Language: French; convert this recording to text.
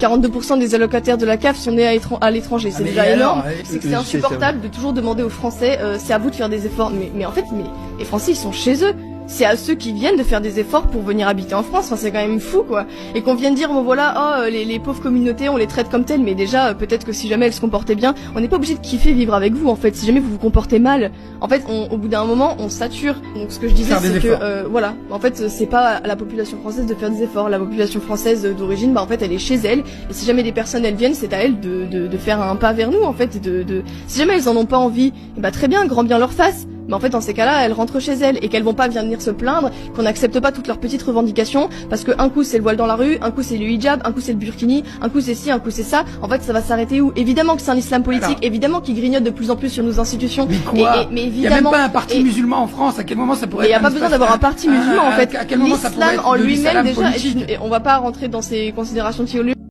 42% des allocataires de la CAF sont nés à l'étranger. C'est déjà énorme. C'est que c'est insupportable de toujours demander aux Français, c'est à vous de faire des efforts. Mais en fait, les Français, ils sont chez eux. C'est à ceux qui viennent de faire des efforts pour venir habiter en France. Enfin, c'est quand même fou, quoi. Et qu'on vienne dire, bon voilà, oh, les pauvres communautés, on les traite comme telles. Mais déjà, peut-être que si jamais elles se comportaient bien, on n'est pas obligé de kiffer vivre avec vous, en fait. Si jamais vous vous comportez mal, en fait, au bout d'un moment, on sature. Donc, ce que je disais, c'est que, voilà. En fait, c'est pas à la population française de faire des efforts. La population française d'origine, bah, en fait, elle est chez elle. Et si jamais des personnes, elles viennent, c'est à elles de faire un pas vers nous, en fait. Si jamais elles en ont pas envie, bah, très bien, grand bien leur face. Mais en fait, dans ces cas-là, elles rentrent chez elles et qu'elles vont pas venir se plaindre qu'on n'accepte pas toutes leurs petites revendications parce que un coup c'est le voile dans la rue, un coup c'est le hijab, un coup c'est le burkini, un coup c'est ci, un coup c'est ça. En fait, ça va s'arrêter où? Évidemment que c'est un islam politique, évidemment qu'il grignote de plus en plus sur nos institutions. Mais quoi? Mais évidemment. Il y a même pas un parti musulman en France. À quel moment ça pourrait? Il y a pas besoin d'avoir un parti musulman en fait. À quel moment ça pourrait L'islam en lui-même déjà. politique? On va pas rentrer dans ces considérations théologiques.